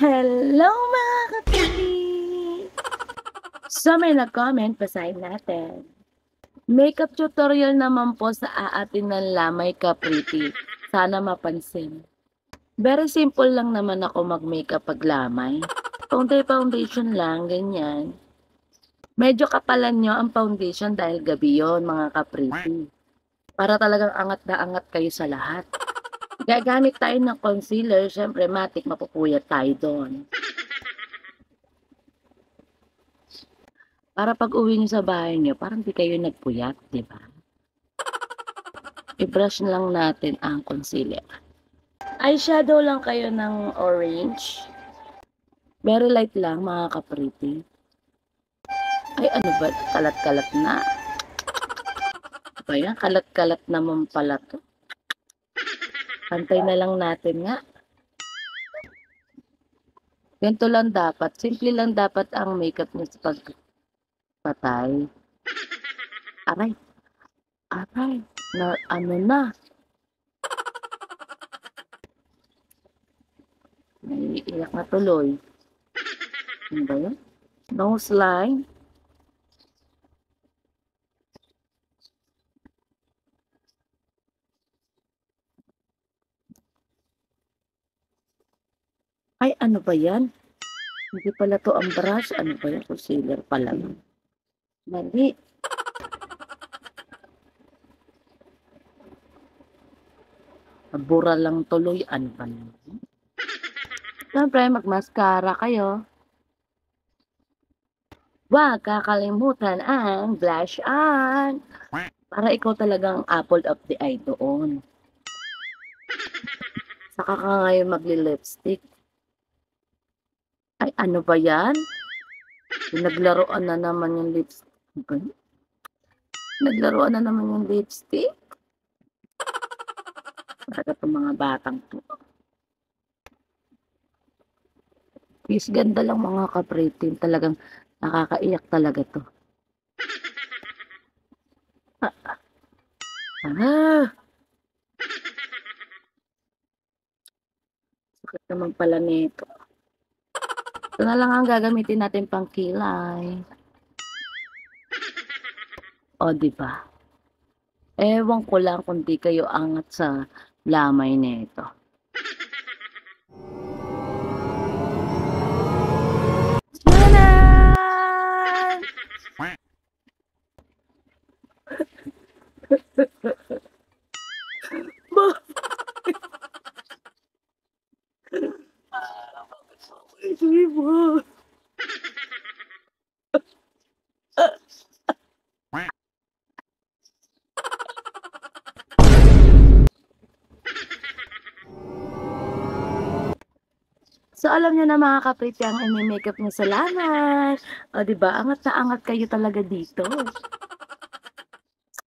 Hello mga kapatid! So may nag-comment, basahin natin. Makeup tutorial naman po sa aatin ng Lamay Kapriti. Sana mapansin. Very simple lang naman ako mag-makeup pag lamay. Konti foundation lang, ganyan. Medyo kapalan nyo ang foundation dahil gabi yon mga kapriti. Para talagang angat na angat kayo sa lahat. Gagamit tayo ng concealer, syempre matik mapupuyat tayo doon. Para pag-uwi niyo sa bahay niyo, parang di kayo nagpuyat, di ba? I-brush lang natin ang concealer. Eyeshadow lang kayo ng orange. Very light lang, mga kapriti. Ay, ano ba? Kalat-kalat na. Ano ba yan? Kalat-kalat naman pala to. Pantay na lang natin nga. Ganito lang dapat. Simple lang dapat ang makeup niyo sa pagpatay. Aray. Aray. Na, ano na. Naiiyak na tuloy. Ano ba yun? Nose line. Ay, ano ba yan? Hindi pala to ang brush. Ano ba yan? Concealer pala. Mali. Nabura lang tuloy. Ano ba yan? Siyempre, mag-mascara kayo. Huwag kakalimutan ang blush on. Para ikaw talagang apple of the eye doon. Saka ka ngayon magli-lipstick. Ay, ano ba yan? Naglaruan na naman yung lipstick. Naglaruan na naman yung lipstick. Para itong mga batang to. Please, ganda lang mga kapritin. Talagang nakakaiyak talaga to. Sakit naman pala nito. Ito na lang ang gagamitin natin pang kilay. O, diba? Ewan ko lang kung di kayo angat sa lamay nito. Tanan! So, alam niyo na mga kapriti ang imi-makeup niyo sa lamay. O, diba? Angat na angat kayo talaga dito.